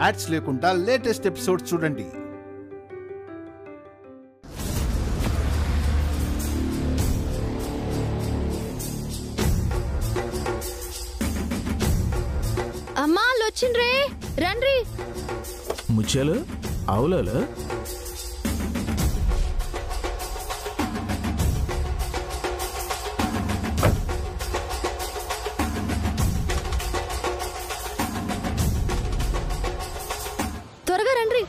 Ads లేకుండా latest episode చూడండి. అమ్మా వచ్చిండ్రే, రండి. ముచ్చాలు ఆవులాలు త్వరగా రండి.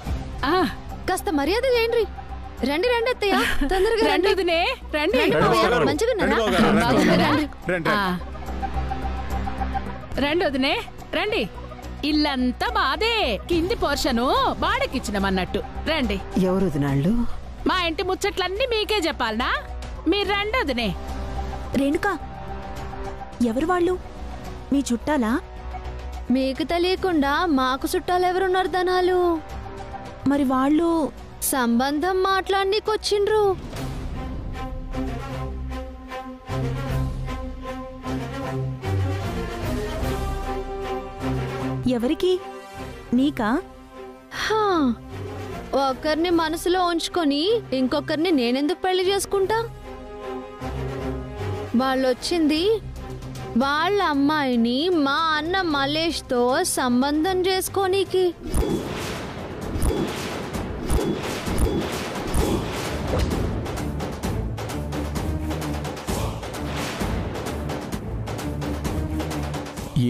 కాస్త మర్యాద చేయండి. రండి రండి అత్తయ్య, తొందరగా రండి. రండి వదినే రండి. ఇల్లంతా బాదే, కింది పోర్షను బాడకిచ్చినమన్నట్టు. రండి. ఎవరు వదినాళ్ళు? మా ఇంటి ముచ్చట్లన్నీ మీకే చెప్పాలనా? మీరు రండి వదినే. రేణుకా, ఎవరు వాళ్ళు? మీ చుట్టాలా? మీకు తెలియకుండా మాకు చుట్టాలు ఎవరున్నారు ధనాలు? మరి వాళ్ళు సంబంధం మాట్లాడనీకొచ్చిండ్రు. ఎవరికి? నీకా? ఒకరిని మనసులో ఉంచుకొని ఇంకొకరిని నేనెందుకు పెళ్లి చేసుకుంటా? వాళ్ళొచ్చింది వాళ్ళ అమ్మాయిని మా అన్న మలేష్తో సంబంధం చేసుకోనీకి.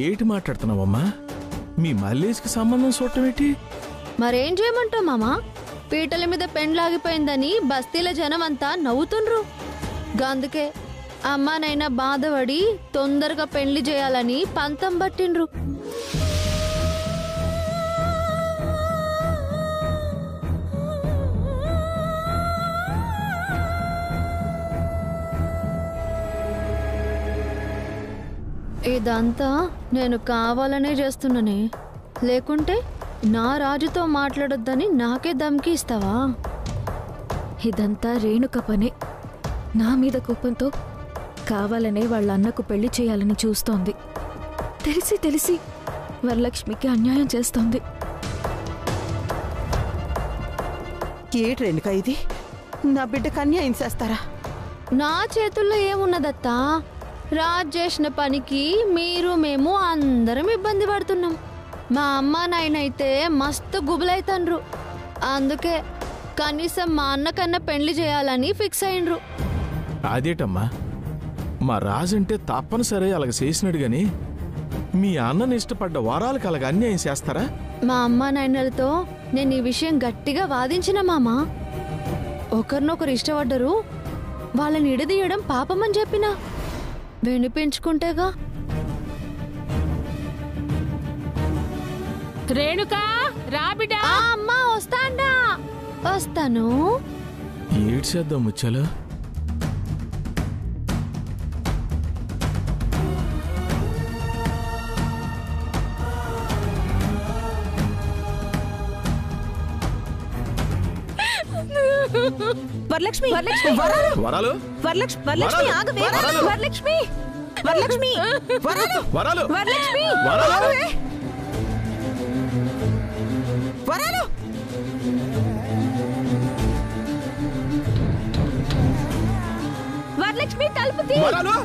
ఏటి మాట్లాడుతున్నావమ్మా? మీ మల్లేష్కి సంబంధం చూడటం ఏంటి? మరేం చేయమంటావు మామా? పీటల మీద పెండ్లాగిపోయిందని బస్తీల జనం అంతా నవ్వుతుండ్రు. అందుకే అమ్మానైనా బాధపడి తొందరగా పెళ్లి చేయాలని పంతం పట్టిండ్రు. ఇదంతా నేను కావాలనే చేస్తున్నానే, లేకుంటే నా రాజుతో మాట్లాడొద్దని నాకే ధమ్కి ఇస్తావా? ఇదంతా రేణుక పనే. నా మీద కోపంతో కావాలనే వాళ్ళ అన్నకు పెళ్లి చేయాలని చూస్తోంది. తెలిసి తెలిసి వరలక్ష్మికి అన్యాయం చేస్తోంది. ఏటి రేణుక ఇది? నా బిడ్డకు అన్యాయం చేస్తారా? నా చేతుల్లో ఏమున్నదత్తా? రాజ్ చేసిన పనికి మీరు మేము అందరం ఇబ్బంది పడుతున్నాం. మా అమ్మ నాయనైతే మస్తు గుబులైతండ్రు. అందుకే కనీసం మా అన్నకన్నా పెళ్లి చేయాలని ఫిక్స్ అయిండ్రు. అదేటమ్మా, మా రాజంటే తప్పనిసరి అలాగ చేసినాడు గాని మీ అన్నని ఇష్టపడ్డ వారాలకు అలాగ అన్యాయం చేస్తారా? మా అమ్మ నాయనలతో నేను ఈ విషయం గట్టిగా వాదించిన మామా. ఒకరినొకరు ఇష్టపడ్డరు, వాళ్ళని ఇడదీయడం పాపమని చెప్పినా వినిపించుకుంటేగా. రేణుకా రాబిడా. అమ్మా వస్తాండా. వస్తాను. ఏడు చేద్దాం ముచ్చాలు. వరలక్ష్మి, వరలక్ష్మి, వరాలు, వరలక్ష్మి, వరలక్ష్మి ఆగవే. వరలక్ష్మి, వరలక్ష్మి, వరాలు, వరలక్ష్మి, వరాలు. వరలక్ష్మి తలుపు తీ. వరాలు,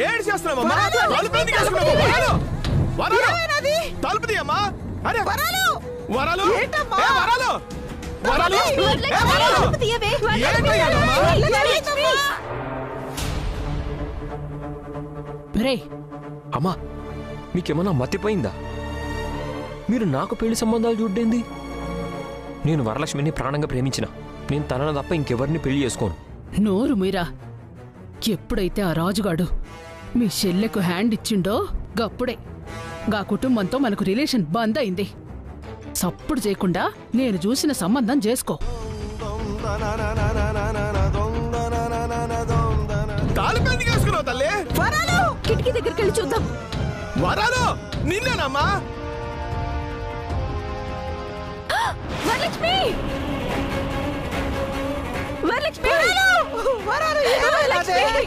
ఏడు చేస్తున్నావమ్మా? తలుపు ఎందుకు వేసుకున్నావు? వరాలు, వరాలు, తలుపు తీయమ్మా. అరే వరాలు, వరాలు, ఏంటమ్మా? వరాలు, వరాలు, తలుపు తీయవే. రే అమ్మా, మీకేమన్నా మతిపోయిందా? మీరు నాకు పెళ్లి సంబంధాలు చూడ్డేంది? నేను వరలక్ష్మిని ప్రాణంగా ప్రేమించిన. నేను తనను తప్ప ఇంకెవరిని పెళ్లి చేసుకోను. నోరు మీరా. ఎప్పుడైతే ఆ రాజుగాడు మీ చెల్లెకు హ్యాండ్ ఇచ్చిండో గప్పుడే గా కుటుంబంతో మనకు రిలేషన్ బంద్ అయింది. సప్పుడు చేయకుండా నేను చూసిన సంబంధం చేసుకో. కిటికీ దగ్గరికి వెళ్ళి చూద్దాం. వరాలు, నిన్నేనమ్మా. వరలక్ష్మి, వరలక్ష్మి, వరలక్ష్మి.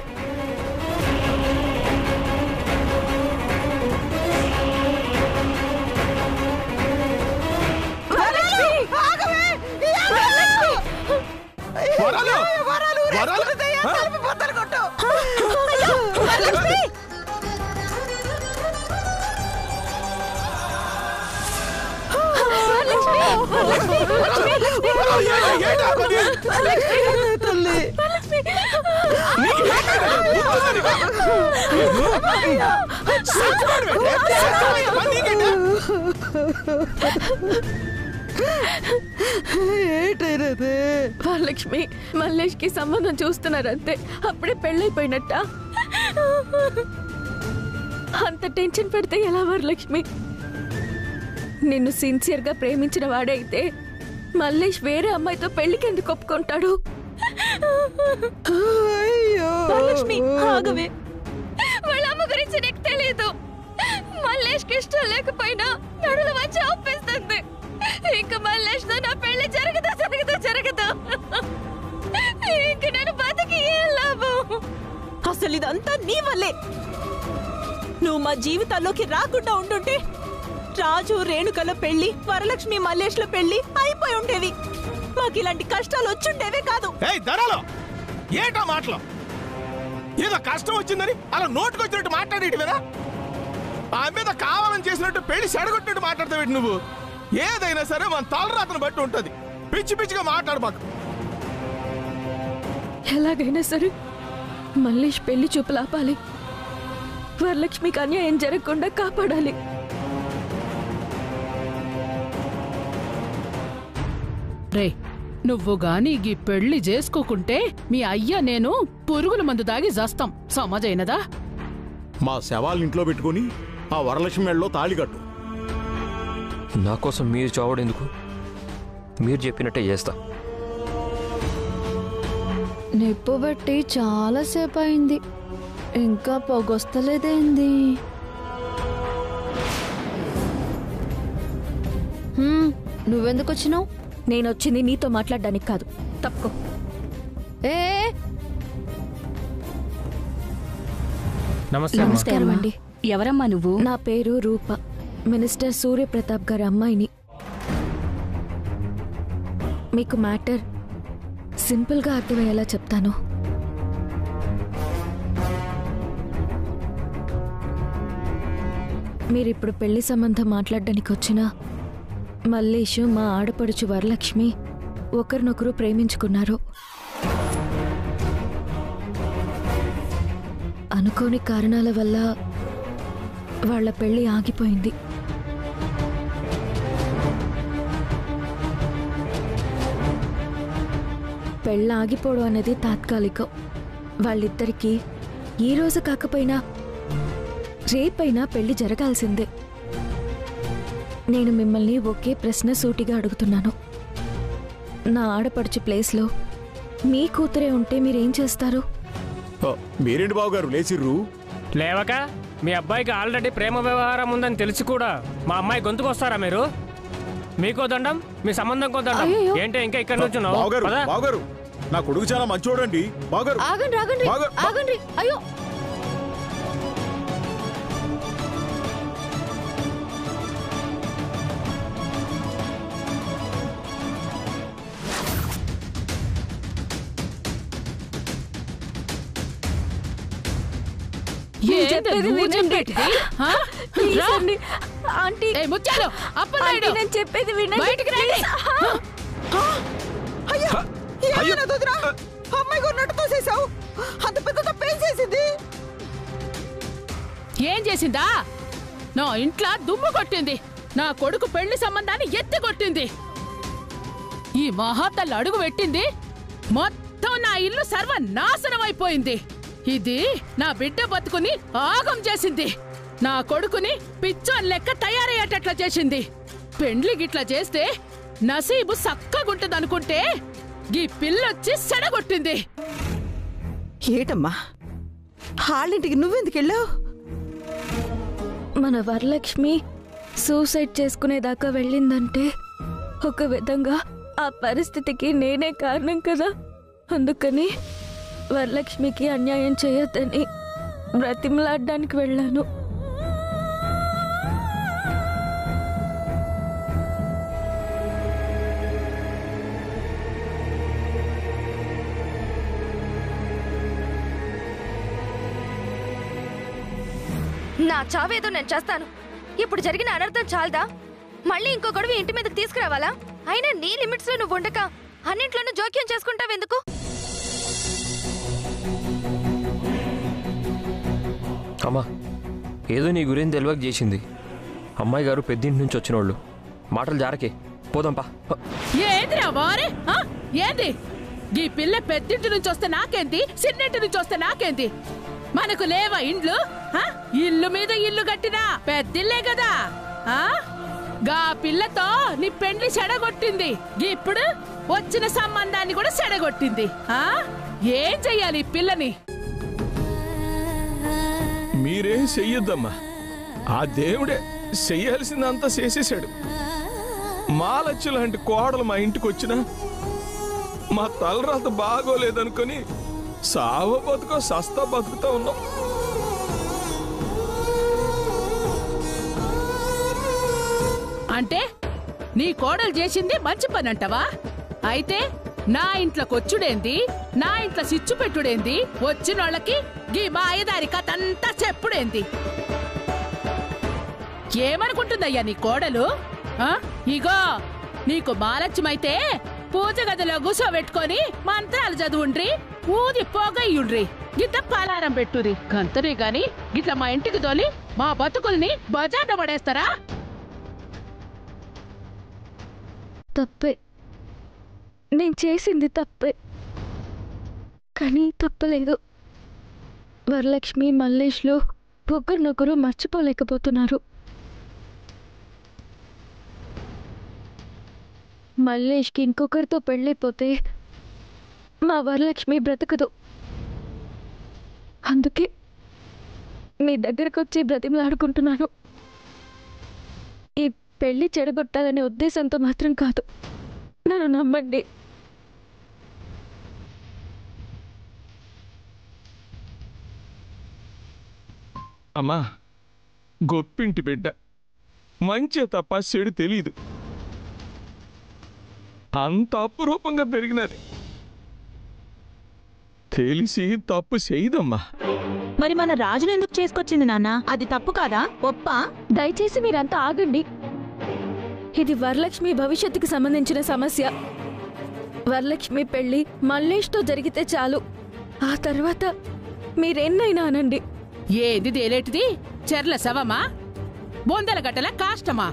వరాలు తల్లి ఏంటైనదే? వరలక్ష్మి మల్లేష్ కి సంబంధం చూస్తున్నారంతే, అప్పుడే పెళ్ళైపోయినట్ట. అంత టెన్షన్ పెడితే ఎలా వరలక్ష్మి? నిన్ను సిన్సియర్ గా ప్రేమించిన వాడే అయితే మల్లేష్ వేరే అమ్మాయితో పెళ్లికి ఎందుకు ఒప్పుకుంటాడు? వరలక్ష్మి ఆగవే, వాళ్ళ అమ్మ గురించి నీకు తెలీదు. మల్లేష్ కి ఇష్టం లేకపోయినా నడులు వచ్చి ఒప్పిస్తుంది. ఇంకా మల్లేష్ తో నా పెళ్లి జరగదు. ఇంక నేను బతికి ఏం లాభం? అసలు ఇదంతా నీ వల్లే. నువ్వు మా జీవితాల్లోకి రాకుండా ఉండుంటే రాజు రేణుకల పెళ్లి, వరలక్ష్మి మల్లేష్ల పెళ్లి అయిపోయి ఉండేవి. మాకు ఇలాంటి కష్టాలు వచ్చుండేవే కాదు. ఏటా మాటలు? ఏదో కష్టం వచ్చిందని అలా నోటుకొచ్చినట్టు మాట్లాడేటివేనా? ఆ మీద కావాలని చేసినట్టు పెళ్లి సెడగొట్టినట్టు మాట్లాడతావేటి నువ్వు? ఏదైనా సరే మన తలరాతను బట్టి ఉంటది. పిచ్చి పిచ్చిగా మాట్లాడు మాకు. ఎలాగైనా సరే మల్లేష్ పెళ్లి చూపులు ఆపాలి. వరలక్ష్మికి అన్యాయం జరగకుండా కాపాడాలి. రే, నువ్వు గాని ఈ పెళ్లి చేసుకోకుంటే మీ అయ్య నేను పురుగుల మందు దాగి జస్తాం. సమాజైనదా? మా శవాలు ఇంట్లో పెట్టుకుని ఆ వరలక్ష్మి మెడలో తాళి కట్టు. నా కోసం మీరు చావడెందుకు? మీరు చెప్పినట్టే చేస్తా. నిప్పు బట్టి చాలాసేపు అయింది, ఇంకా పొగొస్తలేదేంది? నువ్వెందుకు వచ్చినావు? నేనొచ్చింది నీతో మాట్లాడడానికి కాదు, తప్పుకో. ఏ నమస్కారం అండి. ఎవరమ్మా నువ్వు? నా పేరు రూప, మినిస్టర్ సూర్యప్రతాప్ గారి అమ్మాయిని. మీకు మ్యాటర్ సింపుల్గా అర్థమయ్యేలా చెప్తాను. మీరిప్పుడు పెళ్లి సంబంధం మాట్లాడడానికి వచ్చినా మల్లేషు మా ఆడపడుచు వరలక్ష్మి ఒకరినొకరు ప్రేమించుకున్నారు. అనుకోని కారణాల వల్ల వాళ్ళ పెళ్లి ఆగిపోయింది. పెళ్ళ ఆగిపోవడం అనేది తాత్కాలికం. వాళ్ళిద్దరికీ ఈ రోజు కాకపోయినా రేపైనా పెళ్లి జరగాల్సిందే. నేను మిమ్మల్ని ఒకే ప్రశ్న సూటిగా అడుగుతున్నాను. నా ఆడపడుచు ప్లేస్లో మీ కూతురే ఉంటే మీరేం చేస్తారు? మీరేంటి బావగారు లేచిర్రు? లేవక మీ అబ్బాయికి ఆల్రెడీ ప్రేమ వ్యవహారం ఉందని తెలిసి కూడా మా అమ్మాయి గొంతుకొస్తారా మీరు? మీకో దండం, మీ సంబంధం కో దండం. ఏంటో ఇంకా ఇక్కడ నుంచి బావగారు, నా కొడుకు చాలా మంచోడండి. బావగారు ఆగండి ఆగండి ఆగండి. అయ్యో, చెప్పేది వినండి. అమ్మాయి కొన్నట్టు తోసేసావు. అంత పెద్ద తప్పేం చేసింది? ఏం చేసిందా? నా ఇంట్లో దుమ్ము కొట్టింది, నా కొడుకు పెళ్లి సంబంధాన్ని ఎత్తి కొట్టింది, ఈ మహాతల్లి అడుగు పెట్టింది, మొత్తం నా ఇల్లు సర్వనాశనం అయిపోయింది. ఇది నా బిడ్డ బతుకుని ఆగం చేసింది, నా కొడుకుని పిచ్చోన్ లెక్క తయారయ్యేటట్లా చేసింది. పెండ్లి గిట్లా చేస్తే నసీబు సక్కగుంటదనుకుంటే ఈ పిల్లొచ్చి సెడగొట్టింది. ఏటమ్మా, వాళ్ళింటికి నువ్వెందుకెళ్ళావు? మన వరలక్ష్మి సూసైడ్ చేసుకునేదాకా వెళ్ళిందంటే ఒక విధంగా ఆ పరిస్థితికి నేనే కారణం కదా. అందుకని వరలక్ష్మికి అన్యాయం చేయొద్దని బ్రతిమలాడడానికి వెళ్ళాను. నా చావేదో నేను చేస్తాను. ఇప్పుడు జరిగిన అనర్థం చాలదా? మళ్ళీ ఇంకో గొడవ ఇంటి మీదకి తీసుకురావాలా? అయినా నీ లిమిట్స్ లో నువ్వు ఉండక అన్నింట్లోనూ జోక్యం చేసుకుంటావెందుకు? అమ్మా, ఏదో నీ గురించి తెలియక చేసింది. అమ్మాయి గారు పెద్దింటి నుంచి వచ్చిన వాళ్ళు. మాటలు జారకే, పోదాంపా. ఏందిరా వారే? ఏంది ఈ పిల్ల పెద్దింటి నుంచి వస్తే నాకేంది, చిన్నింటి నుంచి వస్తే నాకేంది? మనకు లేవా ఇండ్లు? ఇల్లు మీద ఇల్లు కట్టినా పెద్దిల్లే కదా. గా పిల్లతో నీ పెండ్లి చెడగొట్టింది, ఇప్పుడు వచ్చిన సంబంధాన్ని కూడా చెడగొట్టింది. ఏం చెయ్యాలి ఈ పిల్లని? మీరేం చెయ్యొద్దమ్మా. ఆ దేవుడే చెయ్యాల్సిందంతా చేసేసాడు. మా లచ్చి లాంటి కోడలు మా ఇంటికి వచ్చినా మా తలరాత బాగోలేదనుకొని సావ బతుకో సస్తా బతుకుతా ఉన్నాం. అంటే నీ కోడలు చేసింది మంచి పని అంటవా? అయితే నా ఇంట్లోకి వచ్చుడేంది, నా ఇంట్లో సిచ్చు పెట్టుడేంది, వచ్చినోళ్ళకి గీ మాయదారి కథంతా చెప్పుడేంది? ఏమనుకుంటుందయ్యా నీ కోడలు? ఇగో నీకు మాలత్యమైతే పూజ గదిలో కూసోబెట్టుకొని మంత్రాలు చదువుండ్రి, ఊది పోగయ్యుండ్రి, గిట్ట పలారం పెట్టుది. గంతనే గాని గిట్ల మా ఇంటికి దోలి మా బతుకుల్ని బజార్న పడేస్తారా? తప్పే, నేను చేసింది తప్పే. కానీ తప్పలేదు. వరలక్ష్మి మల్లేష్లు ఒకరినొకరు మర్చిపోలేకపోతున్నారు. మల్లేష్కి ఇంకొకరితో పెళ్ళైపోతే మా వరలక్ష్మి బ్రతకదు. అందుకే మీ దగ్గరకు వచ్చి బ్రతిమలాడుకుంటున్నాను. ఈ పెళ్లి చెడగొట్టాలనే ఉద్దేశంతో మాత్రం కాదు. నన్ను నమ్మండి. అమ్మా, గొప్పింటి బిడ్డ మంచి తప్ప చెడు తెలీదు. అంత అపురూపంగా పెరిగినది. తెలిసి తప్పు చేయదమ్మా. మరి మన రాజును ఎందుకు చేసుకొచ్చింది నాన్న? అది తప్పు కాదా? ఒప్ప? దయచేసి మీరంతా ఆగండి. ఇది వరలక్ష్మి భవిష్యత్తుకు సంబంధించిన సమస్య. వరలక్ష్మి పెళ్లి మల్లేష్తో జరిగితే చాలు. ఆ తర్వాత మీరెన్నైనా అనండి. ఏది తేలేటిది? చెర్ల శవమా, బొందల గట్టల కాష్టమా?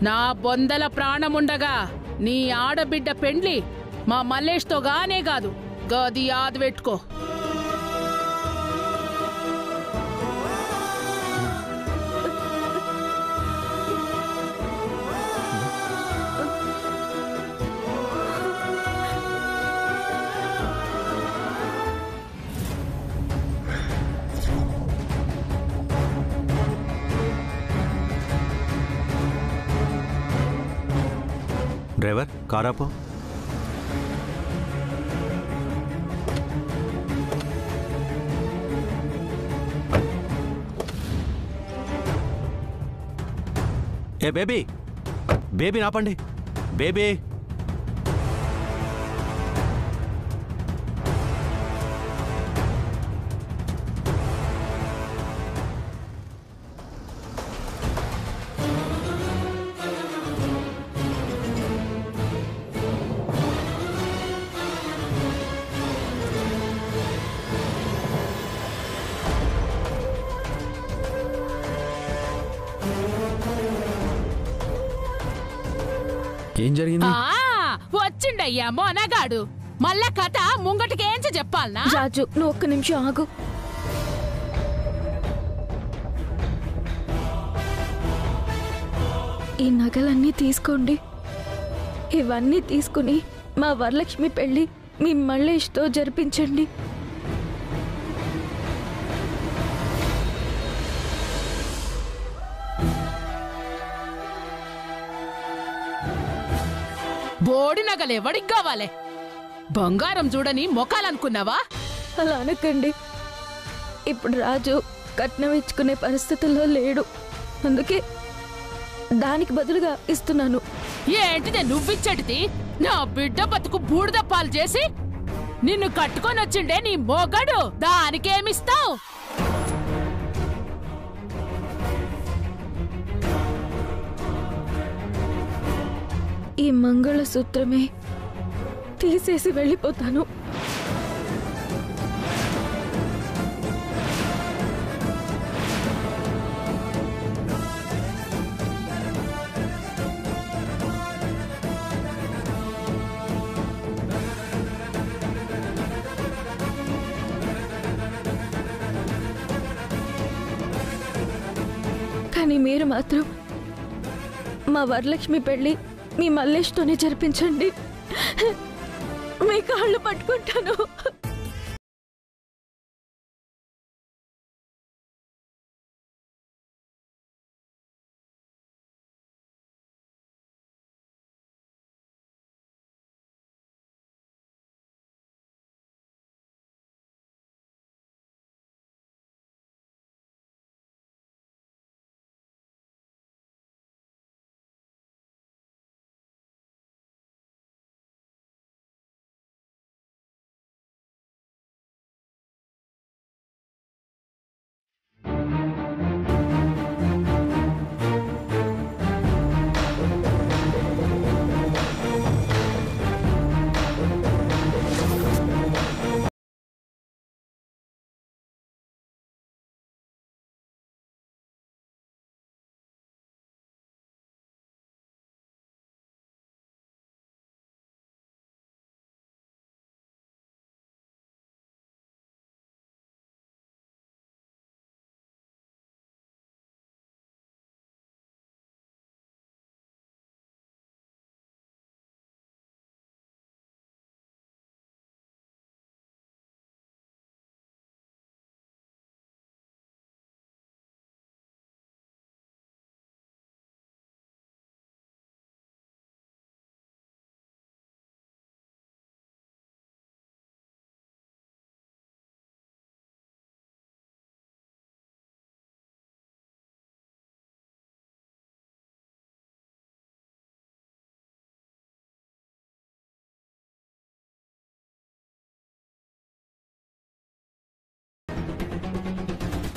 నా బొందల ప్రాణముండగా నీ ఆడబిడ్డ పెండ్లి మా మల్లేష్తో గానే కాదు, గది యాద పెట్టుకో. డ్రైవర్, కారాపో. ఏ బేబీ, బేబీ ఆపండి. బేబీ, ఏం జరిగింది? వచ్చిండయ్యా మోనగాడు. మళ్ళా కథ ముంగటికేంచి చెప్పాలనా? రాజు, నువ్వు ఒక్క నిమిషం ఆగు. ఈ నగలన్నీ తీసుకోండి. ఇవన్నీ తీసుకుని మా వరలక్ష్మి పెళ్లి మీ మల్లేష్తో జరిపించండి. బోడి నగలెవడికి కావాలే? బంగారం చూడని మొఖాలనుకున్నావా? అలా అనకండి. ఇప్పుడు రాజు కట్నం ఇచ్చుకునే పరిస్థితుల్లో లేడు. అందుకే దానికి బదులుగా ఇస్తున్నాను. ఏంటిదే నువ్విచ్చేటిది? నా బిడ్డ బతుకు బూడిద పాలు చేసి నిన్ను కట్టుకొని వచ్చిండే నీ మొగడు, దానికేమిస్తావు? ఈ మంగళసూత్రమే తీసేసి వెళ్ళిపోతాను. కానీ మీరు మాత్రం మా వరలక్ష్మి పెళ్లి మీ మల్లేష్తోనే జరిపించండి. మీ కాళ్ళు పట్టుకుంటాను.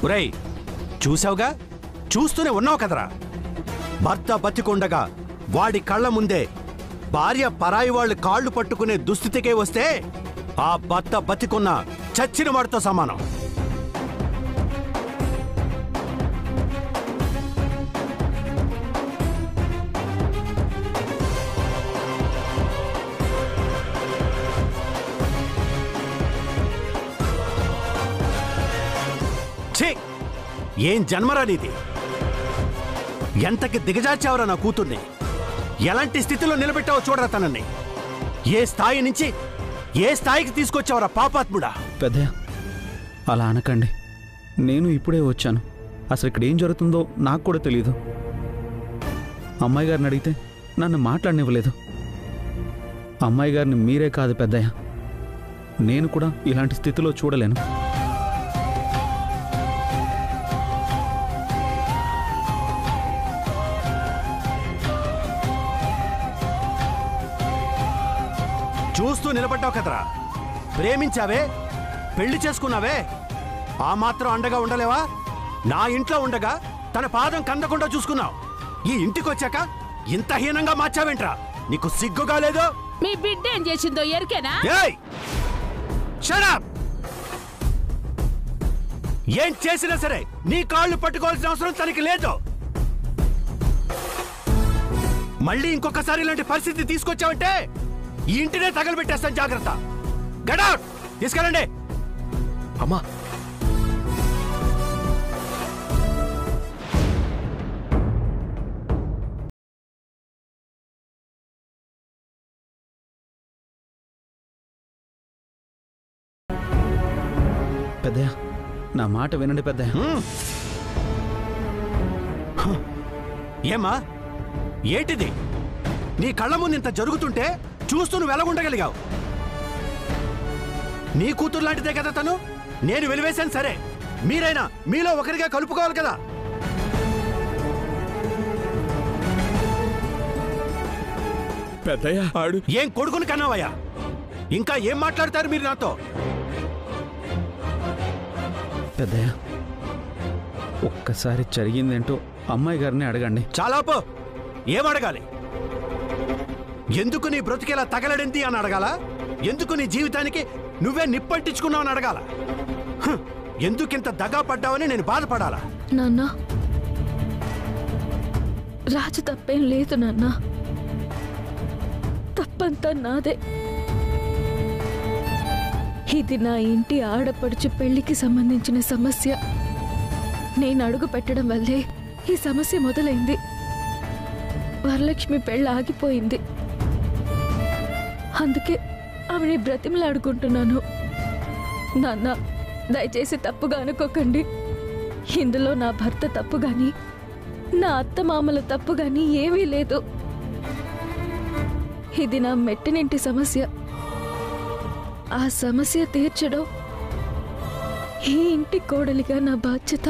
ఒరేయ్, చూసావుగా, చూస్తూనే ఉన్నావు కదరా. భర్త బతికుండగా వాడి కళ్ళ ముందే భార్య పరాయి వాళ్ళు కాళ్ళు పట్టుకునే దుస్థితికే వస్తే ఆ భర్త బతికున్న చచ్చిన వాడితో సమానం. ఛీ, ఏం జన్మరా నీది? ఎంతకి దిగజార్చావరా నా కూతుర్ని? ఎలాంటి స్థితిలో నిలబెట్టావో చూడరా తనని. ఏ స్థాయి నుంచి ఏ స్థాయికి తీసుకొచ్చావరా పాపాత్ముడా? పెద్దయ్య, అలా అనకండి. నేను ఇప్పుడే వచ్చాను. అసలు ఇక్కడ ఏం జరుగుతుందో నాకు కూడా తెలియదు. అమ్మాయి గారిని అడిగితే నన్ను మాట్లాడనివ్వలేదు. అమ్మాయి గారిని మీరే కాదు పెద్దయ్య, నేను కూడా ఇలాంటి స్థితిలో చూడలేను. చూస్తూ నిలబడ్డావు కదరా. ప్రేమించావే, పెళ్లి చేసుకున్నావే, ఆ మాత్రం అండగా ఉండలేవా? నా ఇంట్లో ఉండగా తన పాదం కందకుండా చూసుకున్నావు. ఈ ఇంటికి వచ్చాక ఇంత హీనంగా మార్చావేంట్రా? నీకు సిగ్గుగా లేదు? మీ బిడ్డ ఏం చేసిందో ఎరికేనా? ఏం చేసినా సరే నీ కాళ్ళు పట్టుకోవాల్సిన అవసరం తనకి లేదు. మళ్ళీ ఇంకొకసారి ఇలాంటి పరిస్థితి తీసుకొచ్చావంటే ఈ ఇంటినే తగలబెట్టేస్తాను. జాగ్రత్త. Get out. తీసుకెళ్ళండి. అమ్మా, పెద్దయ్య, నా మాట వినండి పెద్దయ్య. ఏమా, ఏంటిది? నీ కళ్ళ ముందు ఇంత జరుగుతుంటే చూస్తూ నువ్వు ఎలాగుండగలిగావు? నీ కూతురు లాంటిదే కదా తను. నేను వెలివేశాను సరే, మీరైనా మీలో ఒకరిగా కలుపుకోవాలి కదా. పెద్దయ్య, ఆడు ఏం కొడుకుని కన్నావయ్యా? ఇంకా ఏం మాట్లాడతారు మీరు నాతో? పెద్దయ్య, ఒక్కసారి జరిగిందేంటో అమ్మాయి గారిని అడగండి. చాలా పో. ఏం అడగాలి? ఎందుకు నీ బ్రతికేలా తగలడింది అని అడగాల? ఎందుకు నీ జీవితానికి నువ్వే నిప్పంటించుకున్నావు అని అడగాల? ఎందుకింత దగా పడ్డావని నేను బాధపడాలా? నాన్న, రాజు తప్పేం లేదు నాన్న. తప్పంతా నాదే. ఇది నా ఇంటి ఆడపడుచు పెళ్లికి సంబంధించిన సమస్య. నేను అడుగు పెట్టడం వల్లే ఈ సమస్య మొదలైంది. వరలక్ష్మి పెళ్ళి ఆగిపోయింది. అందుకే ఆమెని బ్రతిమలాడుకుంటున్నాను. నాన్న, దయచేసి తప్పుగా అనుకోకండి. ఇందులో నా భర్త తప్పు గాని, నా అత్తమామల తప్పు గాని ఏమీ లేదు. ఇది నా మెట్టినింటి సమస్య. ఆ సమస్య తీర్చడం ఈ ఇంటి కోడలిగా నా బాధ్యత.